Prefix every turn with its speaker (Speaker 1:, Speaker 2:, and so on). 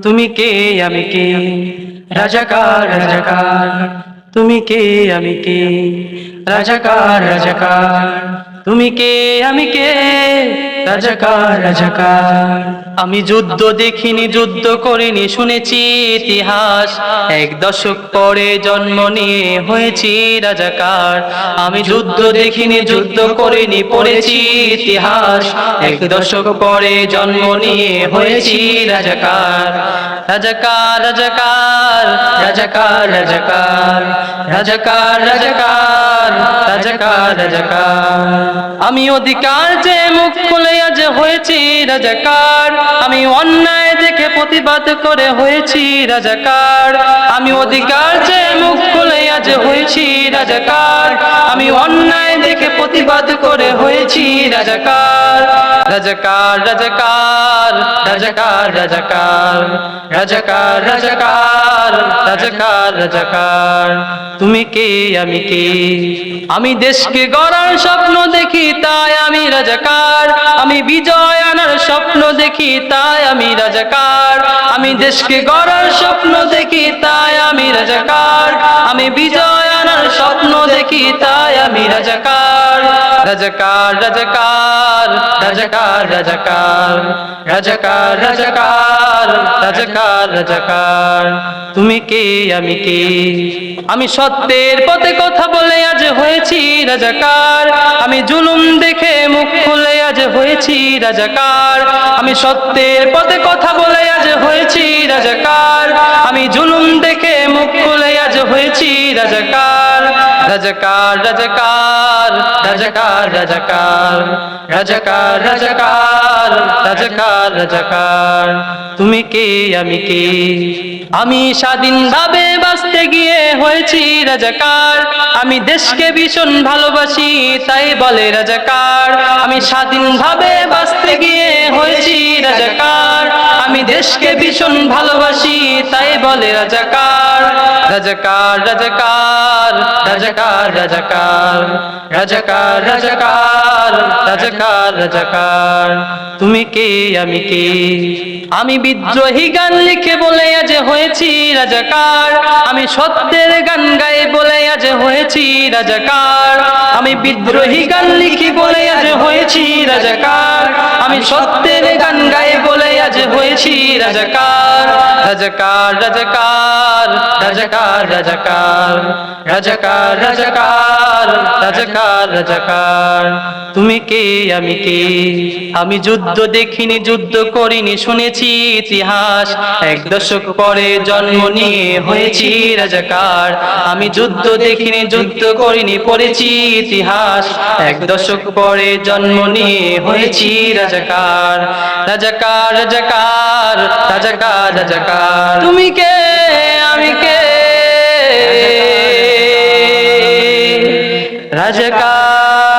Speaker 1: তুমি কে আমি কে, রাজাকার রাজাকার। তুমি কে আমি কে, রাজাকার রাজাকার। তুমি কে আমি কে, রাজাকার রাজাকার। আমি যুদ্ধ দেখিনি, যুদ্ধ করিনি, শুনেছি ইতিহাস। এক দশক পরে জন্ম নিয়ে হয়েছি রাজাকার। আমি যুদ্ধ দেখিনি, যুদ্ধ করিনি, পড়েছি ইতিহাস। এক দশক পরে জন্ম নিয়ে হয়েছি রাজাকার। রাজাকার রাজাকার, রাজাকার রাজাকার, রাজাকার রাজাকার, রাজাকার রাজাকার। আমি অধিকার যে মুখ খুলে আজ হয়েছি রাজাকার। আমি অন্যায় দেখে প্রতিবাদ করে হয়েছি রাজাকার। আমি অধিকার যে মুখ খুলে আজ হয়েছি রাজাকার। আমি অন্যায় দেখে প্রতিবাদ করে হয়েছি রাজাকার। রাজাকার রাজাকার, রাজাকার রাজাকার, রাজাকার রাজাকার, রাজাকার রাজাকার। তুমি কে আমি কে, আমি দেশকে গড়ার স্বপ্ন দেখি তাই আমি রাজাকার। আমি বিজয় আনার স্বপ্ন দেখি তাই আমি রাজাকার। আমি দেশকে গড়ার স্বপ্ন দেখি তাই আমি রাজাকার। আমি বিজয় আনার স্বপ্ন দেখি তাই আমি রাজাকার। রাজাকার রাজাকার, রাজাকার রাজাকার, রাজাকার রাজাকার, রাজাকার রাজাকার। তুমি কে আমি কে, আমি সত্যের পথে কথা বলে আজ হয়েছি রাজাকার। আমি জুলুম দেখে মুখ খুলে আজ হয়েছি রাজাকার। আমি সত্যের পথে কথা বলে আজ হয়েছি রাজাকার। আমি জুলুম দেখে মুখ খুলে আজ হয়েছি রাজাকার। রাজাকার রাজাকার, রাজাকার রাজাকার, রাজাকার রাজাকার, রাজাকার রাজাকার। তুমি কে আমি কে, আমি স্বাধীনভাবে বাঁচতে গিয়ে হয়েছি রাজাকার। আমি দেশকে ভীষণ ভালোবাসি তাই বলে রাজাকার। আমি স্বাধীনভাবে বাঁচতে গিয়ে হয়েছি রাজাকার। আমি দেশকে ভীষণ ভালোবাসি তাই বলে রাজাকার। রাজাকার রাজাকার, রাজাকার রাজাকার, রাজাকার রাজাকার, রাজাকার রাজাকার। তুমি কে আমি কে, আমি বিদ্রোহী গান লিখে বলে আজ হয়েছি রাজাকার। আমি সত্যের গান গায়ে বলে আজ হয়েছি রাজাকার। আমি বিদ্রোহী গান লিখি বলে আজ হয়েছি রাজাকার। আমি সত্যের গান গায়ে বলে আজ হয়েছি রাজাকার। রাজাকার রাজাকার, রাজাকার রাজাকার, রাজাকার রাজাকার, রাজাকার রাজাকার। তুমি কে আমি কে, আমি যুদ্ধ দেখিনি, যুদ্ধ করিনি, শুনেছি ইতিহাস। এক দশক পরে জন্ম নিয়ে হয়েছি রাজাকার। আমি যুদ্ধ দেখিনি, যুদ্ধ করিনি, পড়েছি ইতিহাস। এক দশক পরে জন্ম নিয়ে হয়েছি রাজাকার। রাজাকার রাজাকার, রাজাকার রাজাকার। তুমি কে আমি কে, রাজাকার।